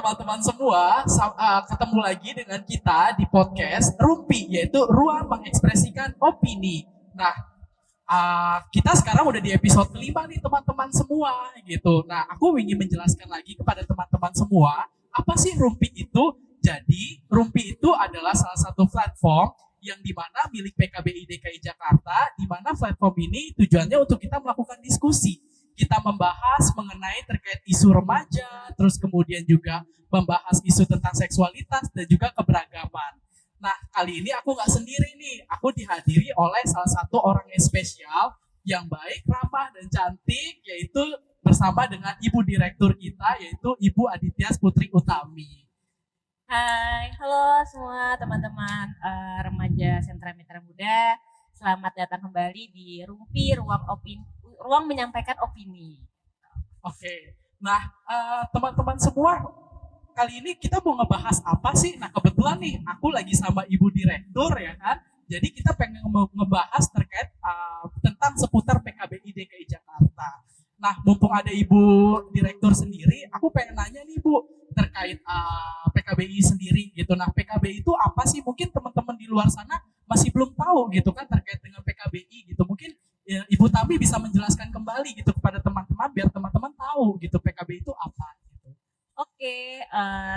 teman-teman semua, ketemu lagi dengan kita di podcast Rumpi, yaitu Ruang Mengekspresikan Opini. Nah, kita sekarang udah di episode 5 nih teman-teman semua gitu. Nah, aku ingin menjelaskan lagi kepada teman-teman semua, apa sih Rumpi itu? Jadi, Rumpi itu adalah salah satu platform yang dimana milik PKBI DKI Jakarta, di mana platform ini tujuannya untuk kita melakukan diskusi. Kita membahas mengenai terkait isu remaja, terus kemudian juga membahas isu tentang seksualitas dan juga keberagaman. Nah, kali ini aku nggak sendiri nih, aku dihadiri oleh salah satu orang yang spesial, yang baik, ramah, dan cantik, yaitu bersama dengan Ibu Direktur kita, yaitu Ibu Aditya Putri Utami. Hai, halo semua teman-teman remaja Sentra Mitra Muda. Selamat datang kembali di Rumpi, ruang menyampaikan opini. Oke, nah teman-teman semua, kali ini kita mau ngebahas apa sih? Nah kebetulan nih, aku lagi sama Ibu Direktur ya kan. Jadi kita pengen ngebahas terkait tentang seputar PKBI DKI Jakarta. Nah mumpung ada Ibu Direktur sendiri, aku pengen nanya nih Bu, terkait PKBI sendiri gitu. Nah PKBI itu apa sih? Mungkin teman-teman di luar sana masih belum tahu gitu kan terkait dengan PKBI gitu. Mungkin ya, Ibu Tami bisa menjelaskan kembali gitu kepada teman-teman biar teman-teman tahu gitu PKBI itu apa. Oke,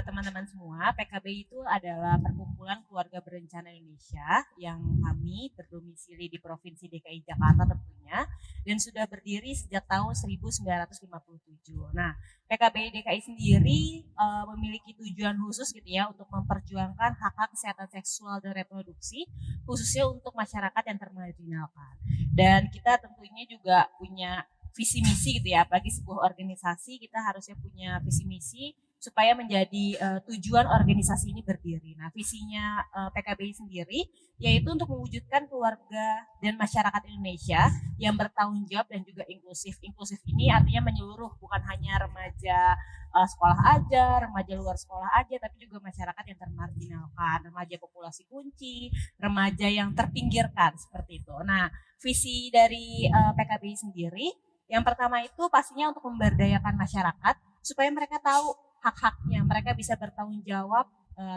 teman-teman semua, PKBI itu adalah Perkumpulan Keluarga Berencana Indonesia yang kami berdomisili di Provinsi DKI Jakarta tentunya, dan sudah berdiri sejak tahun 1957. Nah, PKBI DKI sendiri memiliki tujuan khusus gitu ya untuk memperjuangkan hak-hak kesehatan seksual dan reproduksi, khususnya untuk masyarakat yang termarginalkan. Dan kita tentunya juga punya visi misi gitu ya, bagi sebuah organisasi kita harusnya punya visi misi supaya menjadi tujuan organisasi ini berdiri. Nah, visinya PKBI sendiri yaitu untuk mewujudkan keluarga dan masyarakat Indonesia yang bertanggung jawab dan juga inklusif. Inklusif ini artinya menyeluruh, bukan hanya remaja sekolah aja, remaja luar sekolah aja, tapi juga masyarakat yang termarginalkan, remaja populasi kunci, remaja yang terpinggirkan seperti itu. Nah, visi dari PKBI sendiri yang pertama itu pastinya untuk memberdayakan masyarakat supaya mereka tahu hak-haknya, mereka bisa bertanggung jawab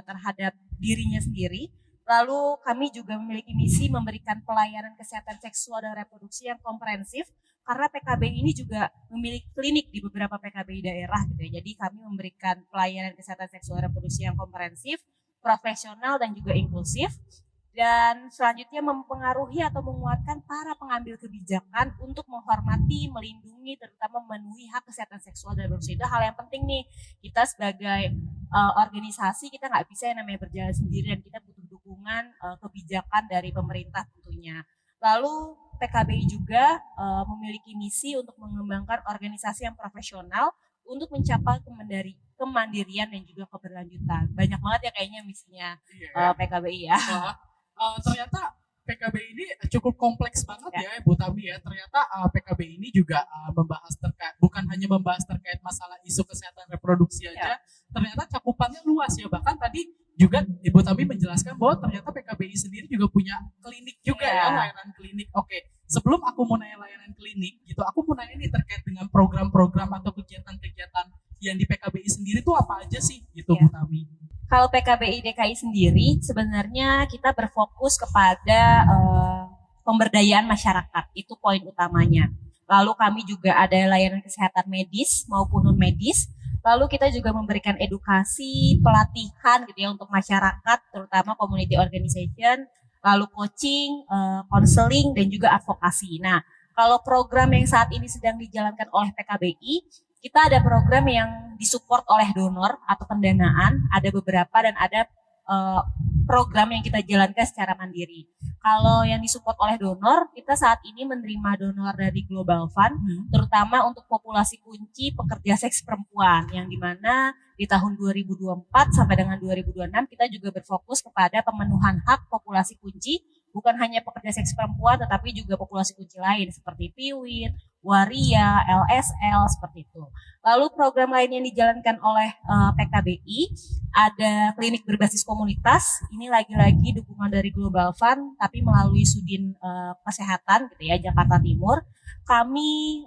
terhadap dirinya sendiri. Lalu kami juga memiliki misi memberikan pelayanan kesehatan seksual dan reproduksi yang komprehensif, karena PKBI ini juga memiliki klinik di beberapa PKBI daerah gitu ya. Jadi kami memberikan pelayanan kesehatan seksual dan reproduksi yang komprehensif, profesional dan juga inklusif. Dan selanjutnya mempengaruhi atau menguatkan para pengambil kebijakan untuk menghormati, melindungi, terutama memenuhi hak kesehatan seksual dan reproduksi. Itu hal yang penting nih. Kita sebagai organisasi, kita nggak bisa yang namanya berjalan sendiri, dan kita butuh dukungan kebijakan dari pemerintah tentunya. Lalu PKBI juga memiliki misi untuk mengembangkan organisasi yang profesional untuk mencapai kemandirian dan juga keberlanjutan. Banyak banget ya kayaknya misinya PKBI ya. Ternyata PKBI ini cukup kompleks banget ya Bu Tami ya. Ternyata PKBI ini juga membahas terkait, bukan hanya membahas terkait masalah isu kesehatan reproduksi aja, ternyata cakupannya luas ya. Bahkan tadi juga Ibu Tami menjelaskan bahwa ternyata PKBI sendiri juga punya klinik juga ya, layanan klinik. Oke, sebelum aku mau nanya layanan klinik gitu, aku mau nanya nih terkait dengan program-program atau kegiatan-kegiatan yang di PKBI sendiri itu apa aja sih gitu Bu Tami? Kalau PKBI DKI sendiri sebenarnya kita berfokus kepada pemberdayaan masyarakat, itu poin utamanya. Lalu kami juga ada layanan kesehatan medis maupun non medis. Lalu kita juga memberikan edukasi, pelatihan gitu ya untuk masyarakat, terutama community organization, lalu coaching, konseling dan juga advokasi. Nah, kalau program yang saat ini sedang dijalankan oleh PKBI, kita ada program yang disupport oleh donor atau pendanaan, ada beberapa, dan ada program yang kita jalankan secara mandiri. Kalau yang disupport oleh donor, kita saat ini menerima donor dari Global Fund, terutama untuk populasi kunci pekerja seks perempuan, yang dimana di tahun 2024 sampai dengan 2026 kita juga berfokus kepada pemenuhan hak populasi kunci, bukan hanya pekerja seks perempuan, tetapi juga populasi kunci lain seperti piwin, waria, LSL, seperti itu. Lalu program lain yang dijalankan oleh PKBI, ada klinik berbasis komunitas. Ini lagi-lagi dukungan dari Global Fund, tapi melalui Sudin Kesehatan gitu ya, Jakarta Timur. kami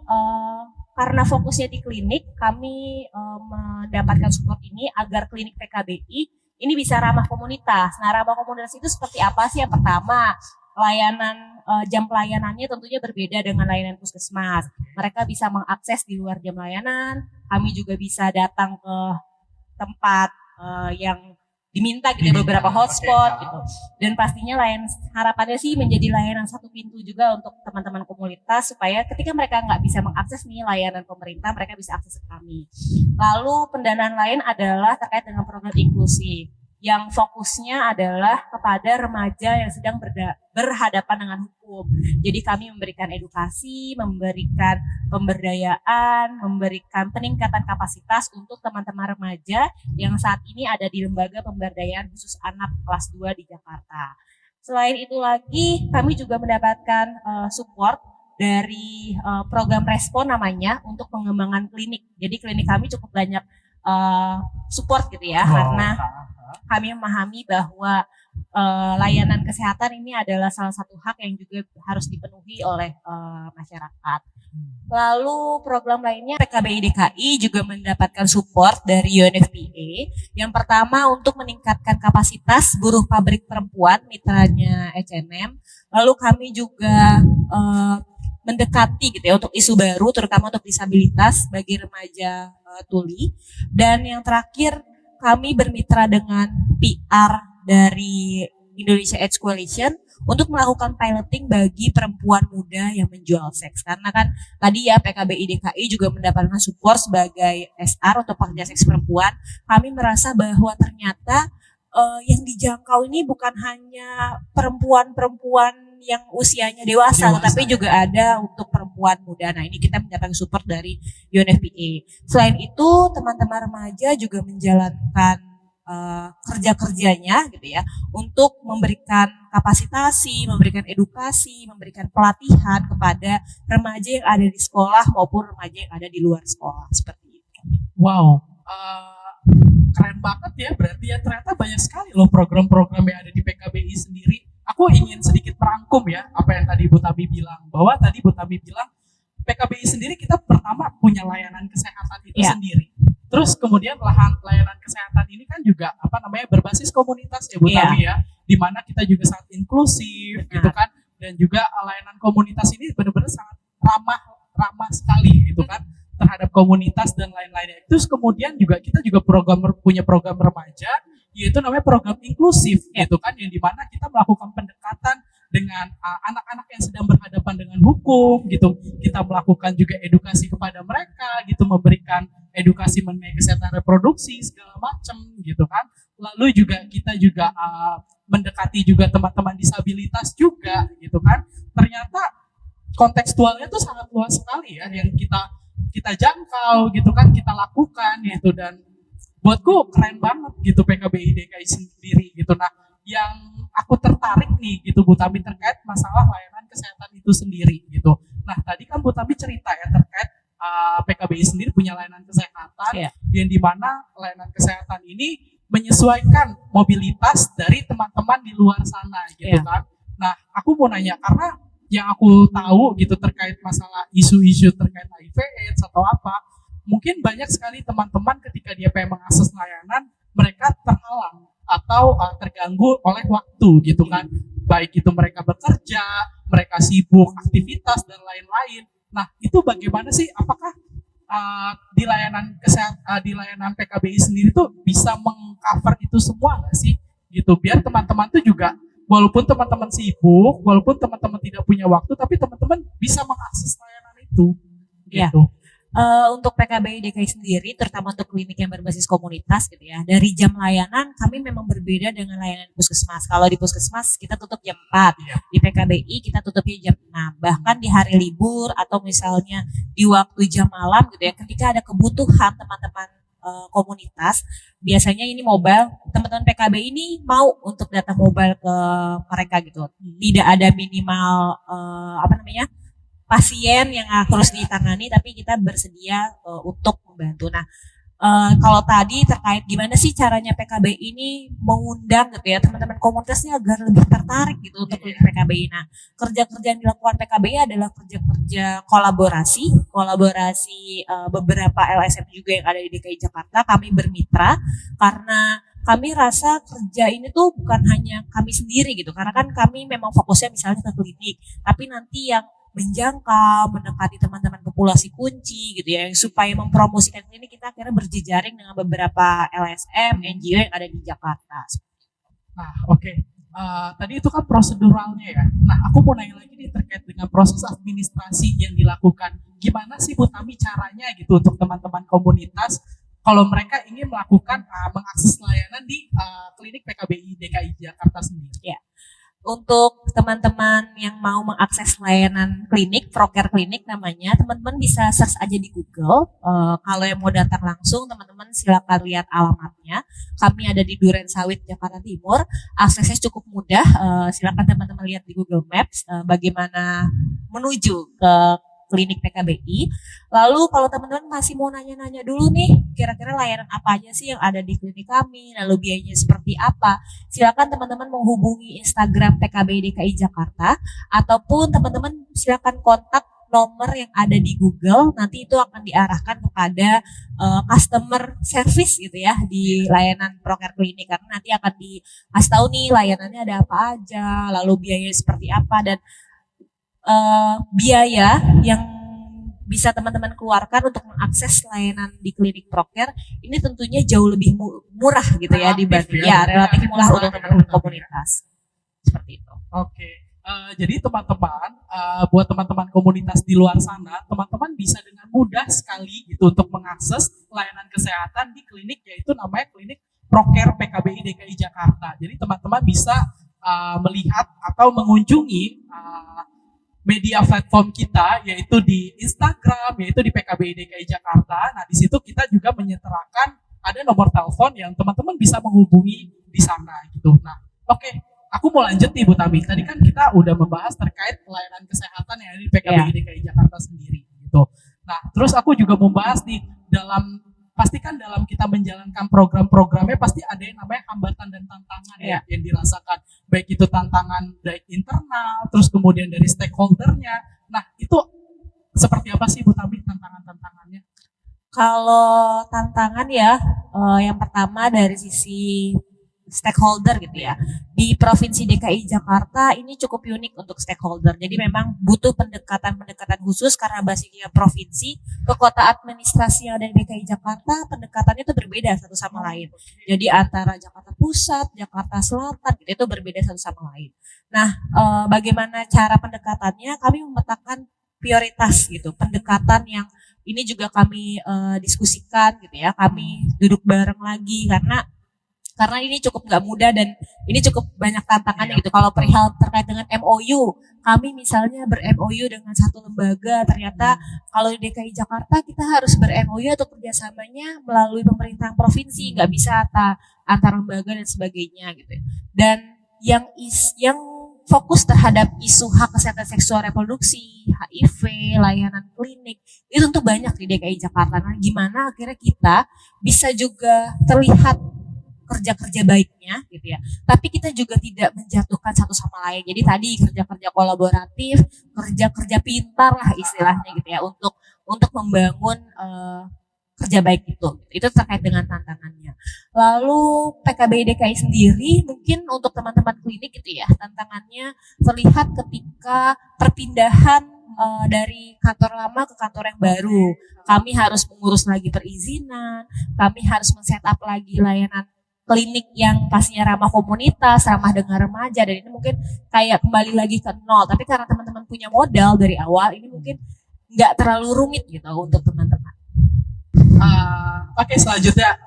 karena fokusnya di klinik, kami mendapatkan support ini agar klinik PKBI ini bisa ramah komunitas. Nah, ramah komunitas itu seperti apa sih? Yang pertama, layanan jam pelayanannya tentunya berbeda dengan layanan puskesmas. Mereka bisa mengakses di luar jam layanan. Kami juga bisa datang ke tempat yang diminta gitu, beberapa hotspot gitu. Dan pastinya harapannya sih menjadi layanan satu pintu juga untuk teman-teman komunitas supaya ketika mereka nggak bisa mengakses nih layanan pemerintah, mereka bisa akses ke kami. Lalu pendanaan lain adalah terkait dengan program inklusi yang fokusnya adalah kepada remaja yang sedang berhadapan dengan hukum. Jadi kami memberikan edukasi, memberikan pemberdayaan, memberikan peningkatan kapasitas untuk teman-teman remaja yang saat ini ada di lembaga pemberdayaan khusus anak kelas 2 di Jakarta. Selain itu lagi, kami juga mendapatkan support dari program Respon namanya untuk pengembangan klinik. Jadi klinik kami cukup banyak support gitu ya, karena kami memahami bahwa layanan kesehatan ini adalah salah satu hak yang juga harus dipenuhi oleh masyarakat. Lalu program lainnya PKBI DKI juga mendapatkan support dari UNFPA. Yang pertama untuk meningkatkan kapasitas buruh pabrik perempuan mitranya H&M. Lalu kami juga mendekati gitu ya untuk isu baru terutama untuk disabilitas bagi remaja tuli. Dan yang terakhir kami bermitra dengan PR dari Indonesia AIDS Coalition untuk melakukan piloting bagi perempuan muda yang menjual seks. Karena kan tadi ya PKBI DKI juga mendapatkan support sebagai SR untuk pekerja seks perempuan. Kami merasa bahwa ternyata yang dijangkau ini bukan hanya perempuan-perempuan yang usianya dewasa, tetapi juga ada untuk perempuan muda. Nah, ini kita mendapatkan support dari UNFPA. Selain itu, teman-teman remaja juga menjalankan kerja-kerjanya gitu ya untuk memberikan kapasitasi, memberikan edukasi, memberikan pelatihan kepada remaja yang ada di sekolah maupun remaja yang ada di luar sekolah seperti itu. Wow, keren banget ya, berarti ya ternyata banyak sekali loh program-program yang ada di PKBI sendiri. Aku ingin sedikit merangkum ya apa yang tadi Bu Tami bilang, bahwa tadi Bu Tami bilang PKBI sendiri kita pertama punya layanan kesehatan itu sendiri. Terus kemudian layanan kesehatan ini kan juga berbasis komunitas ya Bu Tami ya, di mana kita juga sangat inklusif gitu kan, dan juga layanan komunitas ini benar-benar sangat ramah sekali gitu kan terhadap komunitas dan lain-lainnya. Terus kemudian juga kita juga punya program remaja yaitu namanya program inklusif gitu kan, yang dimana kita melakukan pendekatan dengan anak-anak yang sedang berhadapan dengan hukum gitu. Kita melakukan juga edukasi kepada mereka gitu, memberikan edukasi mengenai kesehatan reproduksi segala macam gitu kan. Lalu juga kita juga mendekati juga teman-teman disabilitas juga gitu kan. Ternyata kontekstualnya tuh sangat luas sekali ya yang kita jangkau gitu kan, kita lakukan gitu. Dan buatku keren banget gitu PKBI DKI sendiri gitu. Nah, yang aku tertarik nih gitu Bu Tami terkait masalah layanan kesehatan itu sendiri gitu. Nah, tadi kan Bu Tami cerita ya terkait PKBI sendiri punya layanan kesehatan yang dimana layanan kesehatan ini menyesuaikan mobilitas dari teman-teman di luar sana gitu kan. Nah, aku mau nanya karena yang aku tahu gitu terkait masalah isu-isu terkait HIV/AIDS atau apa, mungkin banyak sekali teman-teman ketika dia pengen mengakses layanan, mereka terhalang atau terganggu oleh waktu gitu kan. Baik itu mereka bekerja, mereka sibuk aktivitas dan lain-lain. Nah, itu bagaimana sih? Apakah di layanan di layanan PKBI sendiri tuh bisa mengcover itu semua nggak sih? Gitu, biar teman-teman tuh juga walaupun teman-teman sibuk, walaupun teman-teman tidak punya waktu, tapi teman-teman bisa mengakses layanan itu. Gitu. Untuk PKBI DKI sendiri, terutama untuk klinik yang berbasis komunitas gitu ya, dari jam layanan kami memang berbeda dengan layanan puskesmas. Kalau di puskesmas kita tutup jam 4, di PKBI kita tutupnya jam 6. Bahkan di hari libur atau misalnya di waktu jam malam gitu ya, ketika ada kebutuhan teman-teman komunitas, biasanya ini mobile, teman-teman PKBI ini mau untuk data mobile ke mereka gitu. Tidak ada minimal pasien yang harus ditangani, tapi kita bersedia untuk membantu. Nah, Kalau tadi terkait gimana sih caranya PKBI ini mengundang gitu ya teman-teman komunitasnya agar lebih tertarik gitu untuk klinik PKBI. Nah, kerja-kerja yang dilakukan PKBI adalah kerja-kerja kolaborasi beberapa LSM juga yang ada di DKI Jakarta. Kami bermitra karena kami rasa kerja ini tuh bukan hanya kami sendiri gitu, karena kan kami memang fokusnya misalnya ke klinik, tapi nanti yang menjangkau, mendekati teman-teman populasi kunci gitu ya, supaya mempromosikan ini kita akhirnya berjejaring dengan beberapa LSM, NGO yang ada di Jakarta. Nah, oke. Tadi itu kan proseduralnya ya. Nah, aku mau nanya lagi nih terkait dengan proses administrasi yang dilakukan. Gimana sih Bu Tami caranya gitu untuk teman-teman komunitas kalau mereka ingin melakukan mengakses layanan di klinik PKBI DKI Jakarta sendiri? Ya. Untuk teman-teman yang mau mengakses layanan klinik, Proker Klinik namanya, teman-teman bisa search aja di Google. Kalau yang mau datang langsung, teman-teman silakan lihat alamatnya. Kami ada di Duren Sawit, Jakarta Timur. Aksesnya cukup mudah. Silakan teman-teman lihat di Google Maps bagaimana menuju ke klinik PKBI. Lalu kalau teman-teman masih mau nanya-nanya dulu nih, kira-kira layanan apa aja sih yang ada di klinik kami, lalu biayanya seperti apa, silakan teman-teman menghubungi Instagram PKBI DKI Jakarta, ataupun teman-teman silakan kontak nomor yang ada di Google, nanti itu akan diarahkan kepada customer service gitu ya di layanan Proker Klinik, karena nanti akan dikasih tahu nih layanannya ada apa aja, lalu biayanya seperti apa, dan biaya yang bisa teman-teman keluarkan untuk mengakses layanan di klinik Proker ini tentunya jauh lebih murah gitu ya dibanding relatif murah untuk teman-teman komunitas seperti itu. Oke. Jadi teman-teman, buat teman-teman komunitas di luar sana, teman-teman bisa dengan mudah sekali gitu untuk mengakses layanan kesehatan di klinik, yaitu namanya klinik Proker PKBI DKI Jakarta. Jadi teman-teman bisa melihat atau mengunjungi media platform kita, yaitu di Instagram, yaitu di PKBI DKI Jakarta. Nah, di situ kita juga menyertakan ada nomor telepon yang teman-teman bisa menghubungi di sana gitu. Nah, oke. Aku mau lanjut nih Bu Tami. Tadi kan kita udah membahas terkait layanan kesehatan yang ada di PKBI DKI Jakarta sendiri gitu. Nah, terus aku juga membahas nih pastikan dalam kita menjalankan program-programnya pasti ada yang namanya hambatan dan tantangan ya yang dirasakan, baik itu tantangan dari internal, terus kemudian dari stakeholdernya. Nah, itu seperti apa sih Bu Tami tantangannya? Kalau tantangan ya, yang pertama dari sisi stakeholder gitu ya. Di Provinsi DKI Jakarta ini cukup unik untuk stakeholder. Jadi memang butuh pendekatan-pendekatan khusus karena basicnya provinsi, ke kota administrasi yang ada di DKI Jakarta, pendekatannya itu berbeda satu sama lain. Jadi antara Jakarta Pusat, Jakarta Selatan gitu, itu berbeda satu sama lain. Nah, bagaimana cara pendekatannya? Kami memetakan prioritas gitu, pendekatan yang ini juga kami diskusikan gitu ya. Kami duduk bareng lagi karena ini cukup nggak mudah dan ini cukup banyak tantangannya gitu. Kalau perihal terkait dengan MOU, kami misalnya ber-MOU dengan satu lembaga, ternyata kalau di DKI Jakarta kita harus ber-MOU atau kerjasamanya melalui pemerintahan provinsi, nggak bisa antar lembaga dan sebagainya gitu. Dan yang fokus terhadap isu hak kesehatan seksual reproduksi, HIV, layanan klinik, itu tentu banyak di DKI Jakarta. Nah, gimana akhirnya kita bisa juga terlihat kerja-kerja baiknya gitu ya. Tapi kita juga tidak menjatuhkan satu sama lain. Jadi tadi kerja-kerja kolaboratif, kerja-kerja pintar lah istilahnya gitu ya untuk membangun kerja baik itu. Itu terkait dengan tantangannya. Lalu PKBI DKI sendiri mungkin untuk teman-teman klinik gitu ya, tantangannya terlihat ketika perpindahan dari kantor lama ke kantor yang baru. Kami harus mengurus lagi perizinan, kami harus men-setup lagi layanan klinik yang pastinya ramah komunitas, ramah dengan remaja, dan ini mungkin kayak kembali lagi ke nol. Tapi karena teman-teman punya modal dari awal, ini mungkin nggak terlalu rumit gitu untuk teman-teman. Oke, selanjutnya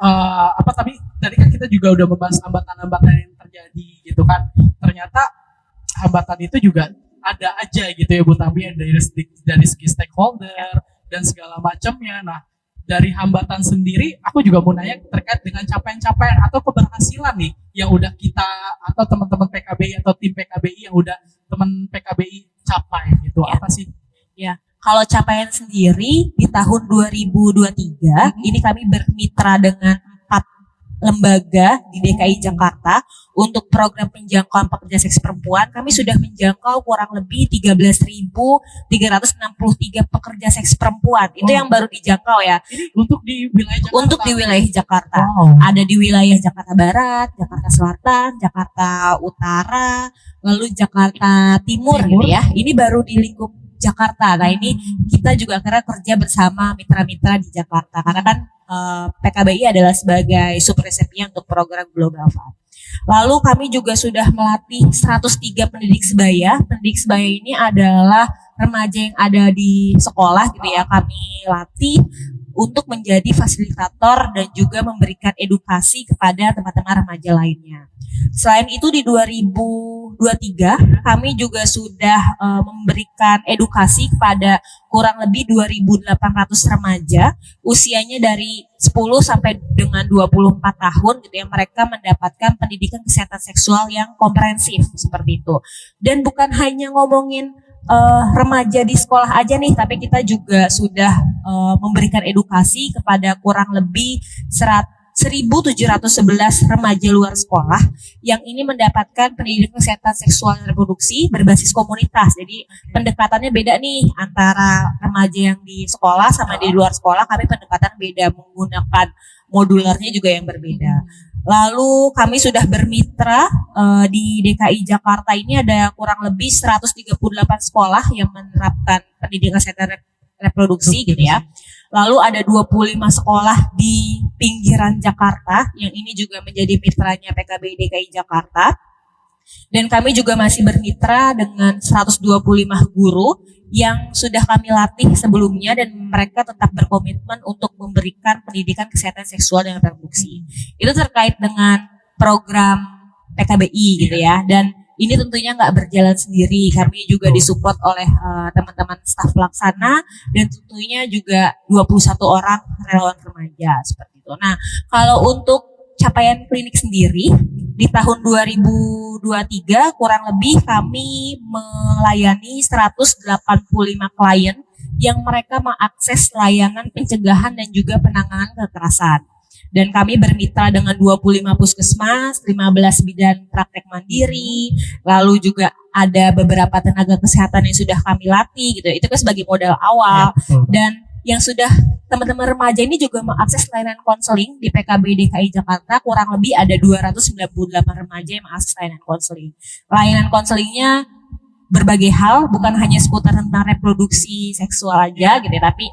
tadi kan kita juga udah membahas hambatan-hambatan yang terjadi gitu kan. Ternyata hambatan itu juga ada aja gitu ya Bu Tami, dari segi stakeholder dan segala macamnya. Nah, dari hambatan sendiri, aku juga mau nanya terkait dengan capaian-capaian atau keberhasilan nih yang udah kita atau teman-teman PKBI atau tim PKBI yang udah teman PKBI capai gitu. Apa sih? Ya, Kalau capaian sendiri di tahun 2023 ini kami bermitra dengan 4 lembaga di DKI Jakarta untuk program penjangkauan pekerja seks perempuan. Kami sudah menjangkau kurang lebih 13.363 pekerja seks perempuan. Itu yang baru dijangkau ya. Ini untuk di wilayah Jakarta. Untuk di wilayah Jakarta. Ada di wilayah Jakarta Barat, Jakarta Selatan, Jakarta Utara, lalu Jakarta Timur gitu ya. Ini baru di lingkup Jakarta. Nah ini kita juga akhirnya kerja bersama mitra-mitra di Jakarta karena kan PKBI adalah sebagai subresipien untuk program Global Fund. Lalu kami juga sudah melatih 103 pendidik sebaya. Pendidik sebaya ini adalah remaja yang ada di sekolah gitu ya. Kami latih untuk menjadi fasilitator dan juga memberikan edukasi kepada teman-teman remaja lainnya. Selain itu di 2023 kami juga sudah memberikan edukasi kepada kurang lebih 2.800 remaja usianya dari 10 sampai dengan 24 tahun gitu ya, mereka mendapatkan pendidikan kesehatan seksual yang komprehensif seperti itu. Dan bukan hanya ngomongin remaja di sekolah aja nih, tapi kita juga sudah memberikan edukasi kepada kurang lebih 1.711 remaja luar sekolah yang ini mendapatkan pendidikan kesehatan seksual dan reproduksi berbasis komunitas. Jadi pendekatannya beda nih antara remaja yang di sekolah sama di luar sekolah, kami pendekatan beda, menggunakan modularnya juga yang berbeda. Lalu kami sudah bermitra di DKI Jakarta ini ada kurang lebih 138 sekolah yang menerapkan pendidikan kesehatan reproduksi gitu ya. Lalu ada 25 sekolah di pinggiran Jakarta yang ini juga menjadi mitranya PKBI DKI Jakarta. Dan kami juga masih bermitra dengan 125 guru yang sudah kami latih sebelumnya dan mereka tetap berkomitmen untuk memberikan pendidikan kesehatan seksual dan reproduksi. Itu terkait dengan program PKBI gitu ya. Dan ini tentunya nggak berjalan sendiri. Kami juga disupport oleh teman-teman staf pelaksana dan tentunya juga 21 orang relawan remaja seperti itu. Nah, kalau untuk capaian klinik sendiri di tahun 2023 kurang lebih kami melayani 185 klien yang mereka mengakses layanan pencegahan dan juga penanganan kekerasan. Dan kami bermitra dengan 25 puskesmas, 15 bidan praktek mandiri, lalu juga ada beberapa tenaga kesehatan yang sudah kami latih gitu. Itu kan sebagai modal awal. Dan yang sudah teman-teman remaja ini juga mengakses layanan konseling di PKBI DKI Jakarta, kurang lebih ada 298 remaja yang mengakses layanan konseling. Layanan konselingnya berbagai hal, bukan hanya seputar tentang reproduksi seksual aja gitu ya, tapi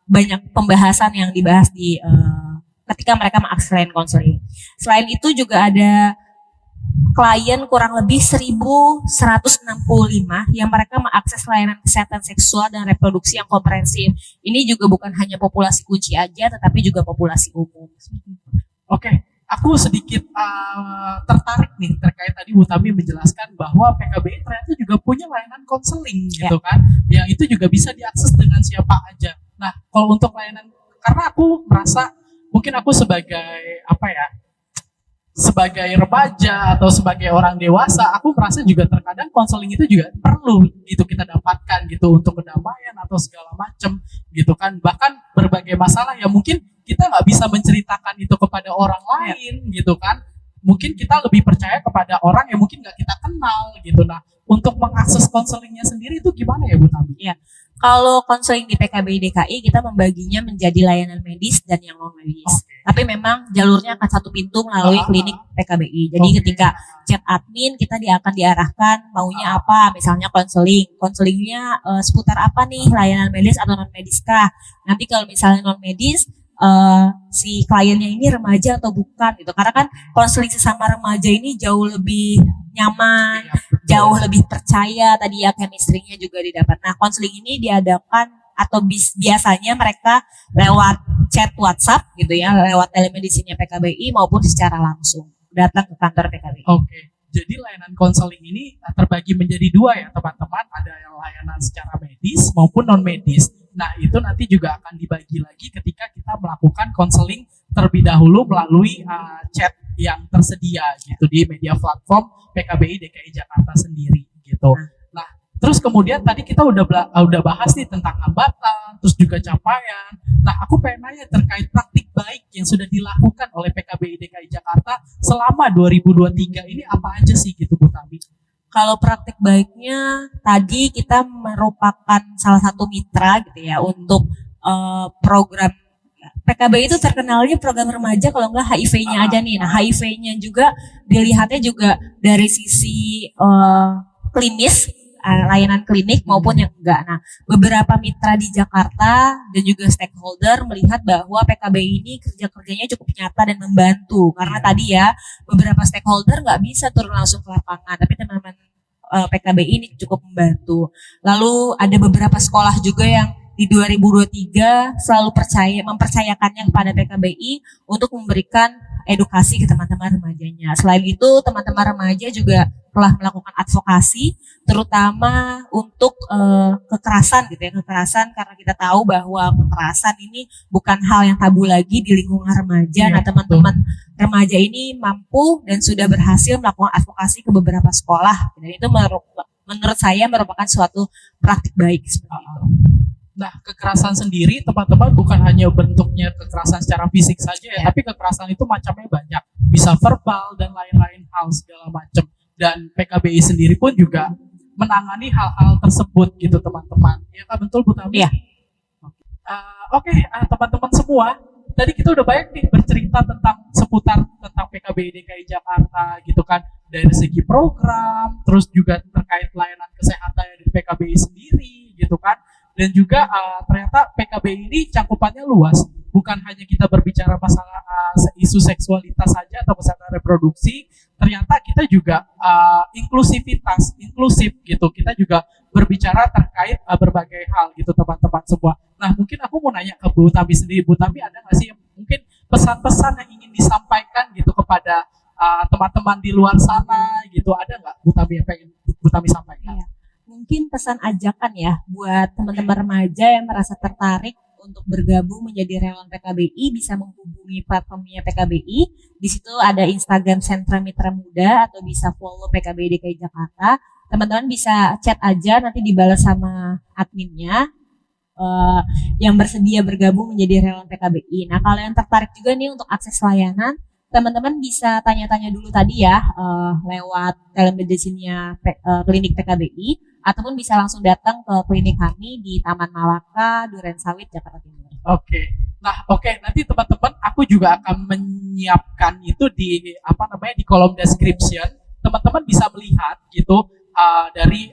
banyak pembahasan yang dibahas di ketika mereka mengakses layanan konseling. Selain itu juga ada klien kurang lebih 1.165 yang mereka mengakses layanan kesehatan seksual dan reproduksi yang komprehensif. Ini juga bukan hanya populasi kunci aja, tetapi juga populasi umum. Oke, aku sedikit tertarik nih terkait tadi Bu Tami menjelaskan bahwa PKBI ternyata juga punya layanan konseling gitu kan, yang itu juga bisa diakses dengan siapa aja. Nah, kalau untuk layanan, karena aku merasa mungkin aku sebagai sebagai remaja atau sebagai orang dewasa, aku merasa juga terkadang konseling itu juga perlu gitu kita dapatkan gitu untuk kedamaian atau segala macam gitu kan. Bahkan berbagai masalah yang mungkin kita nggak bisa menceritakan itu kepada orang lain gitu kan. Mungkin kita lebih percaya kepada orang yang mungkin nggak kita kenal gitu. Nah, untuk mengakses konselingnya sendiri itu gimana ya Bu Tami? Ya, kalau konseling di PKBI DKI kita membaginya menjadi layanan medis dan yang non medis. Tapi memang jalurnya akan satu pintu melalui klinik PKBI. Jadi ketika chat admin kita akan diarahkan maunya apa, misalnya konseling. Konselingnya seputar apa nih, layanan medis atau non medis kah? Nanti kalau misalnya non medis si kliennya ini remaja atau bukan gitu, karena kan konseling sesama remaja ini jauh lebih nyaman, jauh lebih percaya tadi ya, chemistry-nya juga didapat. Nah, konseling ini diadakan atau biasanya mereka lewat chat WhatsApp gitu ya, lewat telemedicine-nya PKBI maupun secara langsung datang ke kantor PKBI. Oke. Jadi layanan konseling ini terbagi menjadi dua ya teman-teman, ada yang layanan secara medis maupun non medis. Nah, itu nanti juga akan dibagi lagi ketika kita melakukan konseling terlebih dahulu melalui chat yang tersedia gitu di media platform PKBI DKI Jakarta sendiri gitu. Nah, Terus kemudian tadi kita udah bahas nih tentang hambatan, terus juga capaian. Nah, aku pengen nanya terkait praktik baik yang sudah dilakukan oleh PKBI DKI Jakarta selama 2023 ini apa aja sih gitu Bu Tami? Kalau praktik baiknya tadi kita merupakan salah satu mitra gitu ya untuk program PKBI itu terkenalnya program remaja kalau enggak HIV-nya aja nih. Nah, HIV-nya juga dilihatnya juga dari sisi klinis, layanan klinik maupun yang enggak. Nah, beberapa mitra di Jakarta dan juga stakeholder melihat bahwa PKBI ini kerja-kerjanya cukup nyata dan membantu. Karena tadi ya, beberapa stakeholder nggak bisa turun langsung ke lapangan, tapi teman-teman PKBI ini cukup membantu. Lalu ada beberapa sekolah juga yang di 2023 selalu mempercayakannya kepada PKBI untuk memberikan edukasi ke teman-teman remajanya. Selain itu, teman-teman remaja juga telah melakukan advokasi, terutama untuk kekerasan gitu ya, kekerasan karena kita tahu bahwa kekerasan ini bukan hal yang tabu lagi di lingkungan remaja. Nah, teman-teman remaja ini mampu dan sudah berhasil melakukan advokasi ke beberapa sekolah. Dan itu menurut saya merupakan suatu praktik baik seperti itu. Nah, kekerasan sendiri teman-teman bukan hanya bentuknya kekerasan secara fisik saja ya, tapi kekerasan itu macamnya banyak. Bisa verbal dan lain-lain hal segala macam. Dan PKBI sendiri pun juga menangani hal-hal tersebut gitu teman-teman. Ya kan betul Bu Tami? Iya. Oke, teman-teman semua, tadi kita udah banyak nih bercerita tentang seputar tentang PKBI DKI Jakarta gitu kan. Dari segi program, terus juga terkait layanan kesehatan dari PKBI sendiri gitu kan. Dan juga ternyata PKBI ini cangkupannya luas, bukan hanya kita berbicara masalah isu seksualitas saja atau kesehatan reproduksi, ternyata kita juga inklusif gitu, kita juga berbicara terkait berbagai hal gitu teman-teman semua. Nah, mungkin aku mau nanya ke Bu Tami sendiri, Bu Tami ada nggak sih mungkin pesan-pesan yang ingin disampaikan gitu kepada teman-teman di luar sana gitu, ada nggak Bu Tami yang pengen Bu Tami sampaikan? Iya. Mungkin pesan ajakan ya buat teman-teman remaja yang merasa tertarik untuk bergabung menjadi relawan PKBI bisa menghubungi platformnya PKBI. Di situ ada Instagram Sentra Mitra Muda atau bisa follow PKBI DKI Jakarta. Teman-teman bisa chat aja nanti dibalas sama adminnya yang bersedia bergabung menjadi relawan PKBI. Nah, kalau yang tertarik juga nih untuk akses layanan, teman-teman bisa tanya-tanya dulu tadi ya lewat telemedicine-nya klinik PKBI ataupun bisa langsung datang ke klinik kami di Taman Malaka, Duren Sawit, Jakarta Timur. Oke. Nah, nanti teman-teman aku juga akan menyiapkan itu di di kolom description. Teman-teman bisa melihat gitu dari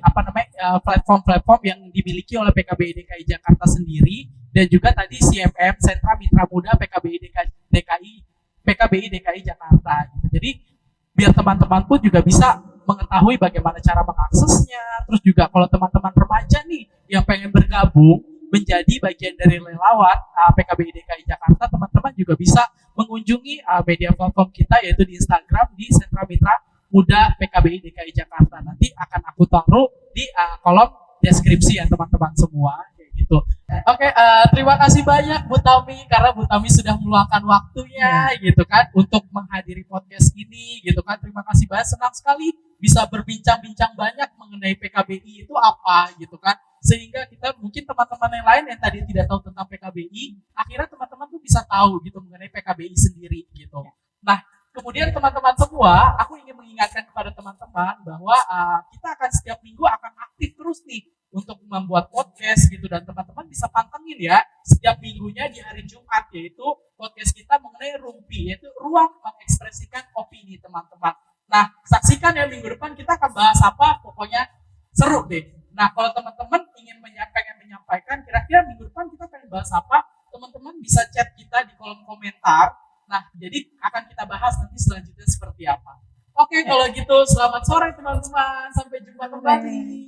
platform-platform yang dimiliki oleh PKBI DKI Jakarta sendiri dan juga tadi CMM Sentra Mitra Muda PKBI DKI Jakarta gitu. Jadi biar teman-teman pun juga bisa mengetahui bagaimana cara mengaksesnya. Terus juga kalau teman-teman remaja nih yang pengen bergabung menjadi bagian dari relawan PKBI DKI Jakarta, teman-teman juga bisa mengunjungi media platform kita yaitu di Instagram di Sentra Mitra Muda PKBI DKI Jakarta. Nanti akan aku taruh di kolom deskripsi ya teman-teman semua kayak gitu. Oke, terima kasih banyak Bu Tami karena Bu Tami sudah meluangkan waktunya gitu kan untuk menghadiri podcast ini gitu kan. Terima kasih banyak, senang sekali bisa berbincang-bincang banyak mengenai PKBI itu apa gitu kan. Sehingga kita mungkin teman-teman yang lain yang tadi tidak tahu tentang PKBI, akhirnya teman-teman tuh bisa tahu gitu mengenai PKBI sendiri gitu. Nah, kemudian teman-teman semua, aku ingin mengingatkan kepada teman-teman bahwa kita akan setiap minggu akan aktif terus nih untuk membuat podcast gitu dan teman-teman bisa pantengin ya setiap minggunya di hari Jumat yaitu podcast kita mengenai Rumpi yaitu ruang mengekspresikan opini teman-teman. Nah, saksikan ya minggu depan kita akan bahas apa, pokoknya seru deh. Nah, kalau teman-teman pengen menyampaikan kira-kira minggu depan kita pengen bahas apa, teman-teman bisa chat kita di kolom komentar. Nah, jadi akan kita bahas nanti selanjutnya seperti apa. Oke, kalau gitu selamat sore teman-teman. Sampai jumpa kembali.